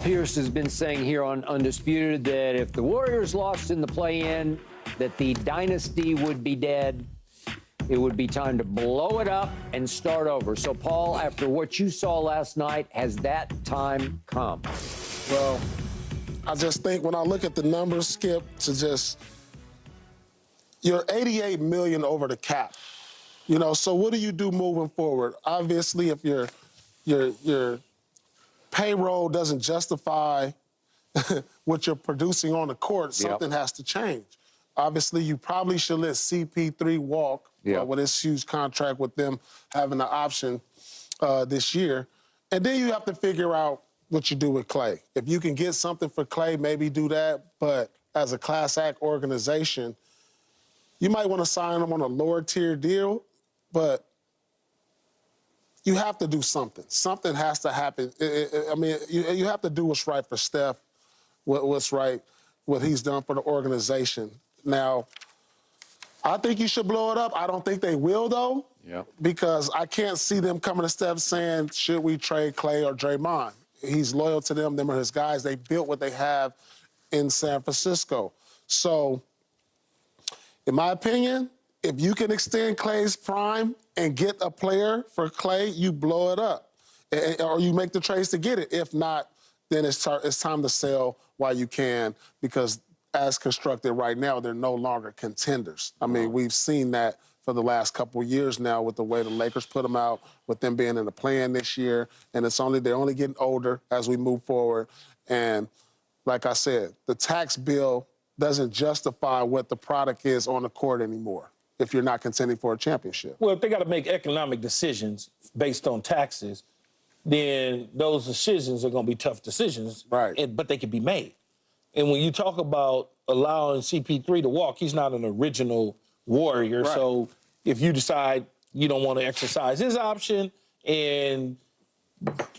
Pierce has been saying here on Undisputed that if the Warriors lost in the play-in, that the dynasty would be dead. It would be time to blow it up and start over. So, Paul, after what you saw last night, has that time come? Well, I just think when I look at the numbers, Skip, you're $88 million over the cap. You know, so what do you do moving forward? Obviously, if your payroll doesn't justify what you're producing on the court, something has to change. Obviously, you probably should let CP3 walk with this huge contract with them having the option this year. And then you have to figure out what you do with Clay. If you can get something for Clay, maybe do that. But as a Class Act organization, you might want to sign him on a lower tier deal, but you have to do something. Something has to happen. I mean, you have to do what's right for Steph, what's right, what he's done for the organization. Now, I think you should blow it up. I don't think they will, though, because I can't see them coming to Steph saying, should we trade Clay or Draymond? He's loyal to them. Them are his guys. They built what they have in San Francisco. So, in my opinion, if you can extend Clay's prime and get a player for Clay, you blow it up. Or you make the trades to get it. If not, then it's time to sell while you can, because as constructed right now, they're no longer contenders. I mean, we've seen that for the last couple of years now with the way the Lakers put them out, with them being in the play-in this year. And they're only getting older as we move forward. And like I said, the tax bill doesn't justify what the product is on the court anymore if you're not contending for a championship. Well, if they got to make economic decisions based on taxes, then those decisions are going to be tough decisions. Right. But they can be made. And when you talk about allowing CP3 to walk, he's not an original Warrior. Right. So if you decide you don't want to exercise his option and,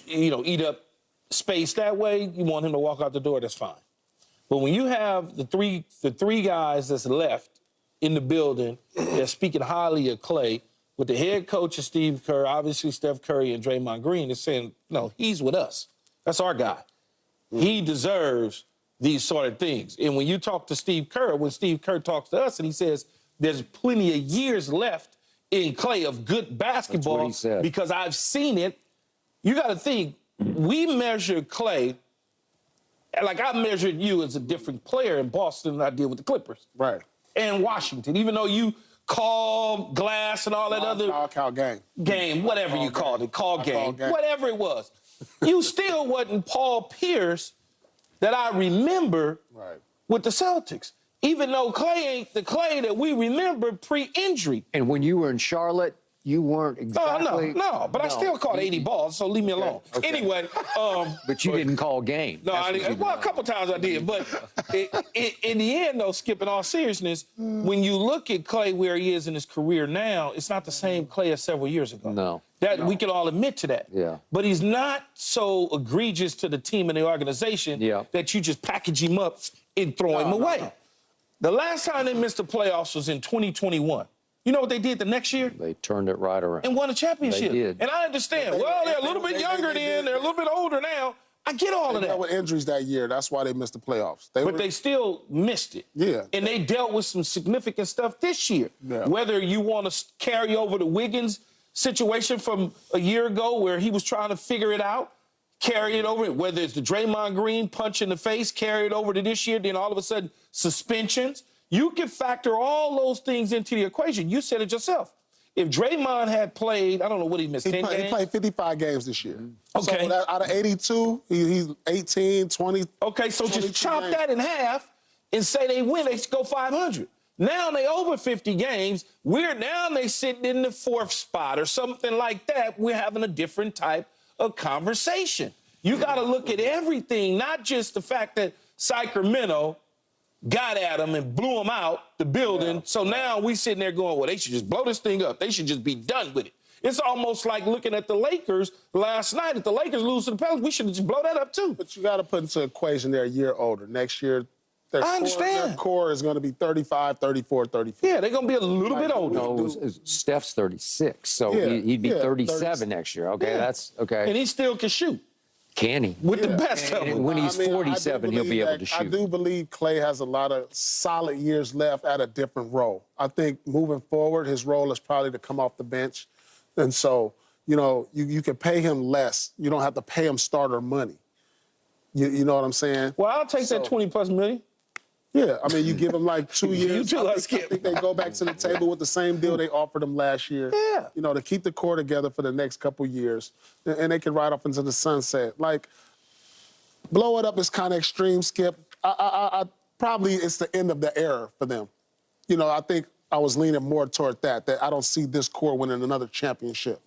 eat up space that way, you want him to walk out the door, that's fine. But when you have the three guys that's left in the building that's speaking highly of Clay, with the head coach of Steve Kerr, obviously Steph Curry and Draymond Green, is saying, no, he's with us. That's our guy. He deserves these sort of things. And when you talk to Steve Kerr, when Steve Kerr talks to us and he says there's plenty of years left in Clay of good basketball, that's what he said, because I've seen it, you got to think, we measure Clay like I measured you as a different player in Boston than I did with the Clippers. Right. And Washington, even though you call glass and all that other knockout game, whatever you called it, call game, whatever it was, you still wasn't Paul Pierce that I remember with the Celtics. Even though Clay ain't the Clay that we remember pre-injury. And when you were in Charlotte, you weren't exactly... No, but I still caught 80 balls, so leave me alone. Okay. Anyway... but you didn't call game. No, a couple times I did. But in the end, though, Skip, in all seriousness, when you look at Clay where he is in his career now, it's not the same Clay as several years ago. No. We can all admit to that. Yeah. But he's not so egregious to the team and the organization that you just package him up and throw him away. No. The last time they missed the playoffs was in 2021. You know what they did the next year? They turned it right around. And won a championship. They did. And I understand. They're a little bit younger then. They're a little bit older now. I get all of that. They dealt with injuries that year. That's why they missed the playoffs. They still missed it. Yeah. And they dealt with some significant stuff this year. Yeah. Whether you want to carry over the Wiggins situation from a year ago where he was trying to figure it out, carry it over. Whether it's the Draymond Green punch in the face, carry it over to this year, then all of a sudden suspensions. You can factor all those things into the equation. You said it yourself. If Draymond had played, I don't know what he missed, 10 games? He played 55 games this year. Okay. So out of 82, he's 18, 20. Okay, so just chop that in half and say they win, they go 500. Now they over 50 games. They sitting in the fourth spot or something like that. We're having a different type of conversation. You got to look at everything, not just the fact that Sacramento got at them and blew them out the building. Yeah. So now we sitting there going, well, they should just blow this thing up. They should just be done with it. It's almost like looking at the Lakers last night. If the Lakers lose to the Pelicans, we should just blow that up too. But you got to put into equation they're a year older. Next year, their core is going to be 35, 34, 34. Yeah, they're going to be a little bit older. No, Steph's 36, so he'd be 37 next year. Okay, that's okay. And he still can shoot. Can he? with the best of And them. when he's I 47, he'll be able to shoot. I do believe Clay has a lot of solid years left at a different role. I think moving forward, his role is probably to come off the bench. And so, you know, you can pay him less. You don't have to pay him starter money. You know what I'm saying? Well, I'll take that 20+ million. Yeah, I mean, you give him like 2 years. You too, I Skip. think they go back to the table with the same deal they offered him last year. Yeah. You know, to keep the core together for the next couple years. And they can ride off into the sunset. Like, blow it up is kind of extreme, Skip. I probably it's the end of the era for them. You know, I think I was leaning more toward that I don't see this core winning another championship.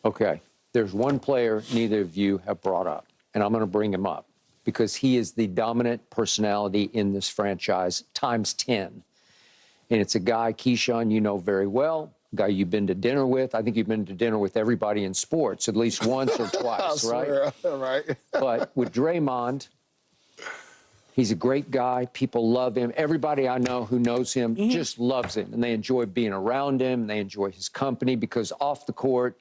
Okay. There's one player neither of you have brought up, and I'm going to bring him up because he is the dominant personality in this franchise times 10. And it's a guy, Keyshawn, you know very well, a guy you've been to dinner with. I think you've been to dinner with everybody in sports at least once or twice, right? Right. But with Draymond, he's a great guy. People love him. Everybody I know who knows him just loves him, and they enjoy being around him. They enjoy his company because off the court,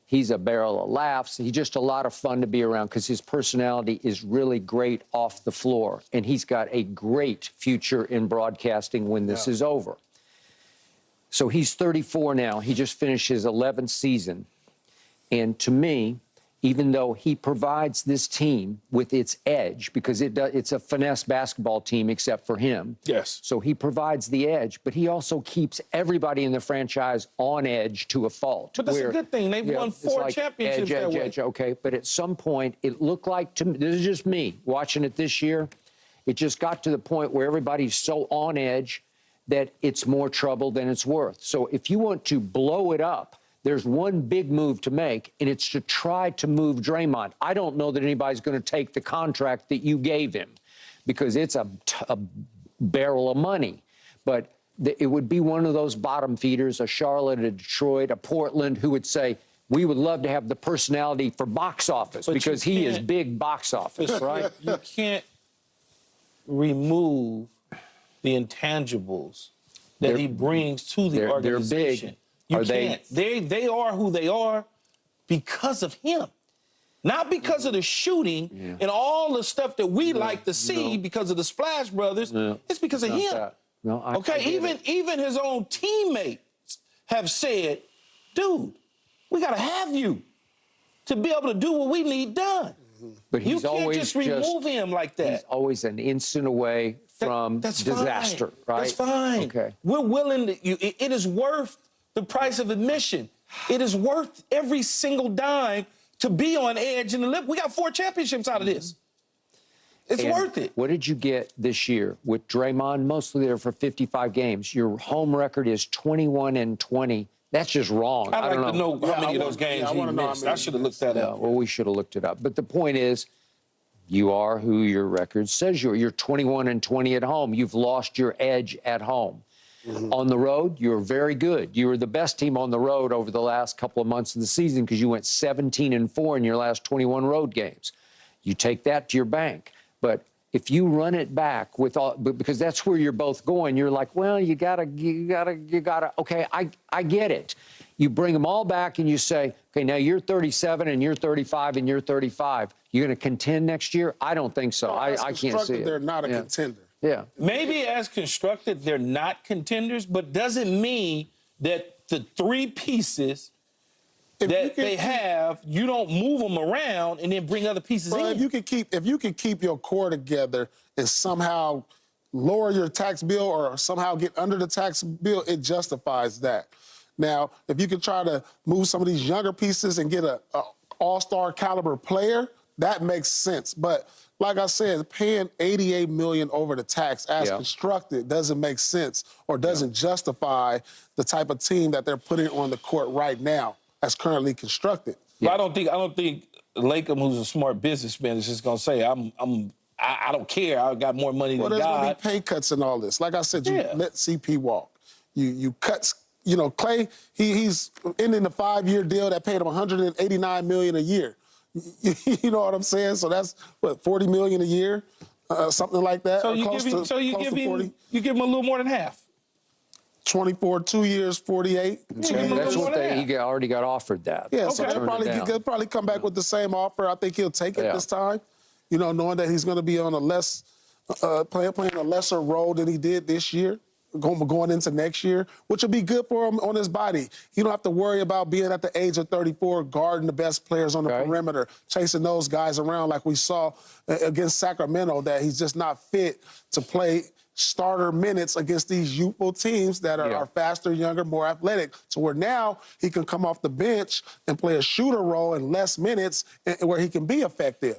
he's a barrel of laughs. He's just a lot of fun to be around because his personality is really great off the floor. And he's got a great future in broadcasting when this is over. So he's 34 now. He just finished his 11th season. And to me, even though he provides this team with its edge, because it's a finesse basketball team except for him. Yes. So he provides the edge, but he also keeps everybody in the franchise on edge to a fault. But that's a good thing. They've won 4 championships that way. Edge, okay. But at some point, it looked like to me, this is just me watching it this year, it just got to the point where everybody's so on edge that it's more trouble than it's worth. So if you want to blow it up, there's one big move to make, and it's to try to move Draymond. I don't know that anybody's going to take the contract that you gave him because it's a barrel of money. But it would be one of those bottom feeders, a Charlotte, a Detroit, a Portland, who would say, we would love to have the personality for box office because he is big box office, right? You can't remove the intangibles that he brings to the organization. They're big. You can't. They are who they are because of him. Not because of the shooting and all the stuff that we like to see because of the Splash Brothers. It's because of him. Even his own teammates have said, dude, we got to have you to be able to do what we need done. But you can't just remove him like that. He's always an instant away from disaster, right? That's fine. Okay. We're willing to, it is worth the price of admission. It is worth every single dime to be on edge in the lip. We got 4 championships out of this. It's worth it. What did you get this year with Draymond? Mostly there for 55 games. Your home record is 21-20. That's just wrong. I'd I don't like to know how many of those games he missed. I should have looked that up. Well, we should have looked it up. But the point is, you are who your record says you are. You're 21-20 at home. You've lost your edge at home. On the road, you're very good. You were the best team on the road over the last couple of months of the season because you went 17-4 in your last 21 road games. You take that to your bank. But if you run it back with all, because that's where you're both going, you're like, well, you gotta. Okay, I get it. You bring them all back and you say, okay, now you're 37 and you're 35 and you're 35. You're going to contend next year? I don't think so. I can't see it. They're not a contender. Yeah. Maybe as constructed, they're not contenders, but doesn't mean that the 3 pieces that they have, you don't move them around and then bring other pieces in. If you can keep your core together and somehow lower your tax bill or somehow get under the tax bill, it justifies that. Now, if you can try to move some of these younger pieces and get a all-star caliber player, that makes sense. But like I said, paying $88 million over the tax as constructed doesn't make sense or doesn't justify the type of team that they're putting on the court right now as currently constructed. But I don't think Lakem, who's a smart businessman, is just gonna say, I don't care. I got more money than God. Well, there's gonna be pay cuts and all this. Like I said, you let CP walk. You cut. You know, Clay, he's ending the 5-year deal that paid him $189 million a year. You know what I'm saying? So that's what, $40 million a year, something like that. So you give him a little more than half. 24, 2 years, 48. That's what he already got offered that. Yeah, so Okay. he'll probably come back with the same offer. I think he'll take it this time, knowing that he's going to be on playing a lesser role than he did this year, going into next year, which will be good for him on his body. You don't have to worry about being at the age of 34, guarding the best players on the perimeter, chasing those guys around like we saw against Sacramento, that he's just not fit to play starter minutes against these youthful teams that are faster, younger, more athletic. So where now he can come off the bench and play a shooter role in less minutes and where he can be effective.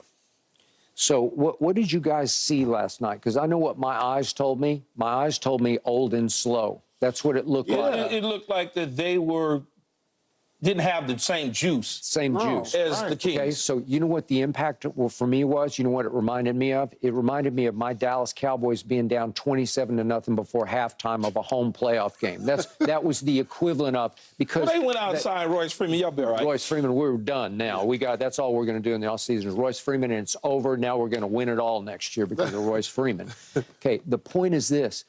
So what did you guys see last night? Because I know what my eyes told me. My eyes told me old and slow. That's what it looked like. It looked like that they didn't have the same juice. Juice. As the Kings. Okay, so you know what the impact for me was? You know what it reminded me of? It reminded me of my Dallas Cowboys being down 27-0 before halftime of a home playoff game. That was the equivalent of, because they went outside Royce Freeman. Y'all be all right. Royce Freeman, we're done now. That's all we're going to do in the offseason is Royce Freeman, and it's over. Now we're going to win it all next year because of Royce Freeman. Okay, the point is this.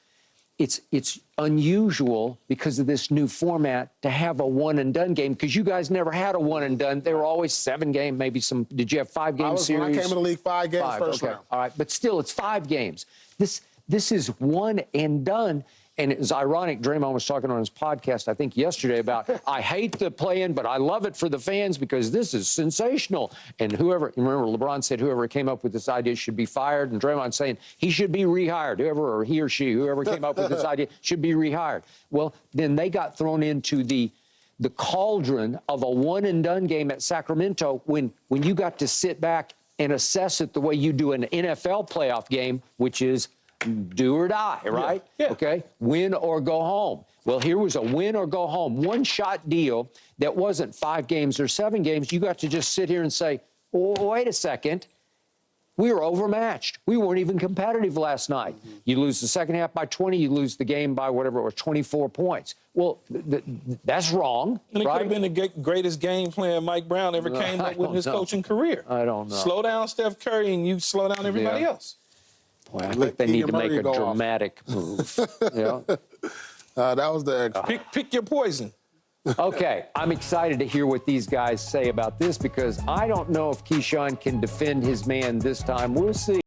It's unusual because of this new format to have a one-and-done game, because you guys never had a one-and-done. They were always 7-game, maybe some. Did you have 5-game series? When I came in the league, 5 games first round. All right, but still, it's 5 games. This is one and done. And it was ironic. Draymond was talking on his podcast, I think yesterday, about I hate the play-in, but I love it for the fans because this is sensational. And remember, LeBron said whoever came up with this idea should be fired. And Draymond saying he should be rehired. Whoever came up with this idea should be rehired. Well, then they got thrown into the cauldron of a one-and-done game at Sacramento when you got to sit back and assess it the way you do an NFL playoff game, which is do or die, right? Yeah. Okay, win or go home. Well, here was a win or go home, one-shot deal that wasn't 5 games or 7 games. You got to just sit here and say, oh, wait a second. We were overmatched. We weren't even competitive last night. You lose the second half by 20, you lose the game by whatever it was, 24 points. Well, that's wrong, and it right? could have been the greatest game plan Mike Brown ever came up with in his coaching career. I don't know. Slow down Steph Curry and you slow down everybody else. Boy, I think they need to make a dramatic move. That was the pick your poison. Okay, I'm excited to hear what these guys say about this, because I don't know if Keyshawn can defend his man this time. We'll see.